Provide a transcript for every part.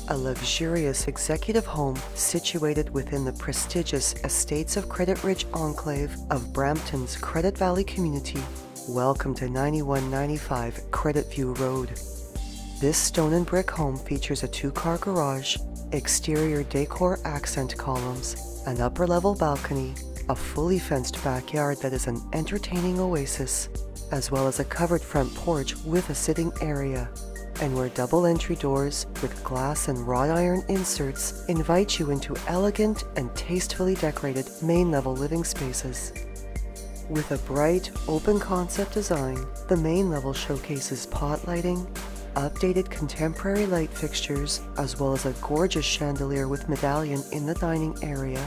a luxurious executive home situated within the prestigious Estates of Credit Ridge enclave of Brampton's Credit Valley community. Welcome to 9195 Creditview Road. This stone and brick home features a 2-car garage, exterior decor accent columns, an upper-level balcony, a fully fenced backyard that is an entertaining oasis, as well as a covered front porch with a sitting area, and where double entry doors with glass and wrought iron inserts invite you into elegant and tastefully decorated main-level living spaces. With a bright, open concept design, the main level showcases pot lighting, updated contemporary light fixtures, as well as a gorgeous chandelier with medallion in the dining area,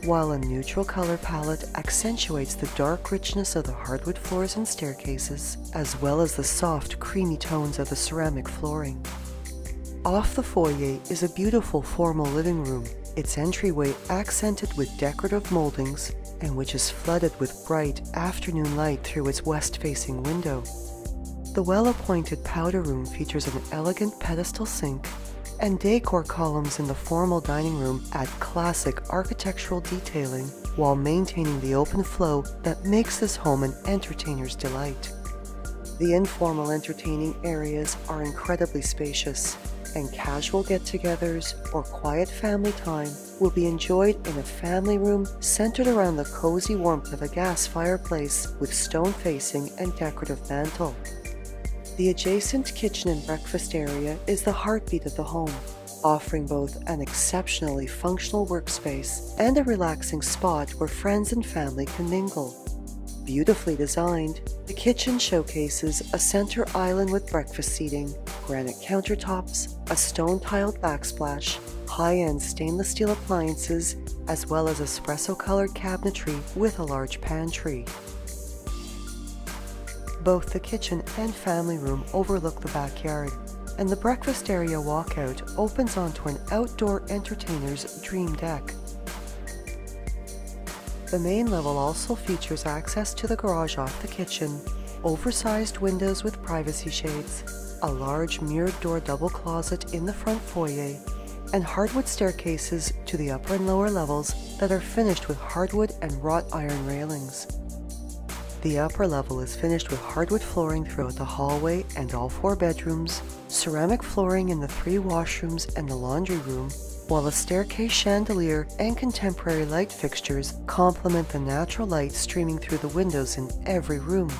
while a neutral color palette accentuates the dark richness of the hardwood floors and staircases, as well as the soft, creamy tones of the ceramic flooring. Off the foyer is a beautiful formal living room, its entryway accented with decorative moldings, and which is flooded with bright afternoon light through its west-facing window. The well-appointed powder room features an elegant pedestal sink, and decor columns in the formal dining room add classic architectural detailing while maintaining the open flow that makes this home an entertainer's delight. The informal entertaining areas are incredibly spacious, and casual get-togethers or quiet family time will be enjoyed in a family room centered around the cozy warmth of a gas fireplace with stone facing and decorative mantel. The adjacent kitchen and breakfast area is the heartbeat of the home, offering both an exceptionally functional workspace and a relaxing spot where friends and family can mingle. Beautifully designed, the kitchen showcases a center island with breakfast seating, granite countertops, a stone-tiled backsplash, high-end stainless steel appliances, as well as espresso-colored cabinetry with a large pantry. Both the kitchen and family room overlook the backyard, and the breakfast area walkout opens onto an outdoor entertainer's dream deck. The main level also features access to the garage off the kitchen, oversized windows with privacy shades, a large mirrored door double closet in the front foyer, and hardwood staircases to the upper and lower levels that are finished with hardwood and wrought iron railings. The upper level is finished with hardwood flooring throughout the hallway and all 4 bedrooms, ceramic flooring in the 3 washrooms and the laundry room, while the staircase chandelier and contemporary light fixtures complement the natural light streaming through the windows in every room.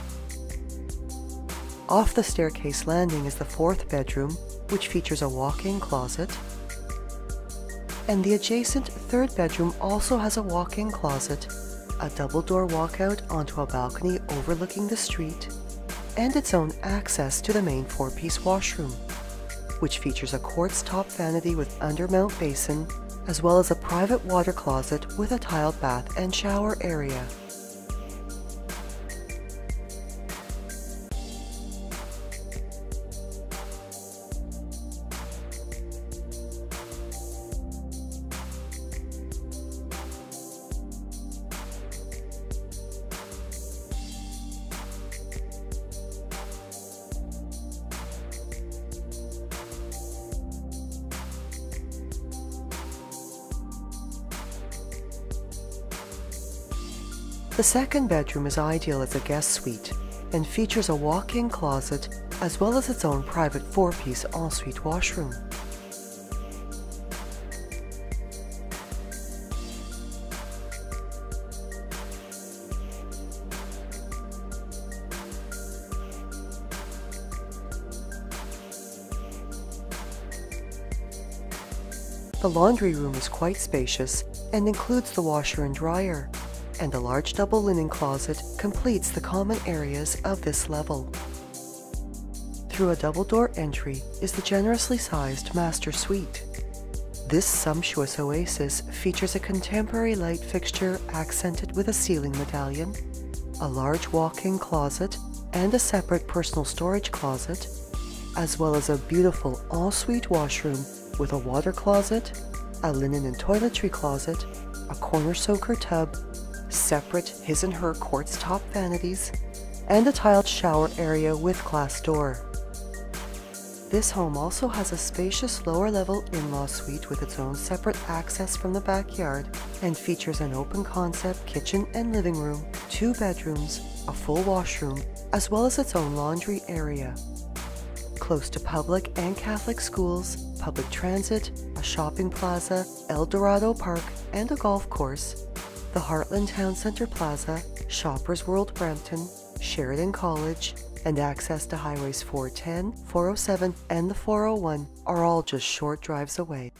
Off the staircase landing is the 4th bedroom, which features a walk-in closet, and the adjacent 3rd bedroom also has a walk-in closet, a double-door walkout onto a balcony overlooking the street, and its own access to the main 4-piece washroom, which features a quartz top vanity with undermount basin, as well as a private water closet with a tiled bath and shower area. The 2nd bedroom is ideal as a guest suite and features a walk-in closet as well as its own private 4-piece ensuite washroom. The laundry room is quite spacious and includes the washer and dryer, and a large double linen closet completes the common areas of this level. Through a double-door entry is the generously sized master suite. This sumptuous oasis features a contemporary light fixture accented with a ceiling medallion, a large walk-in closet, and a separate personal storage closet, as well as a beautiful ensuite washroom with a water closet, a linen and toiletry closet, a corner soaker tub, separate his and her quartz top vanities, and a tiled shower area with glass door. This home also has a spacious lower-level in-law suite with its own separate access from the backyard and features an open-concept kitchen and living room, 2 bedrooms, a full washroom, as well as its own laundry area. Close to public and Catholic schools, public transit, a shopping plaza, El Dorado Park, and a golf course, the Heartland Town Centre Plaza, Shoppers World Brampton, Sheridan College, and access to highways 410, 407, and the 401 are all just short drives away.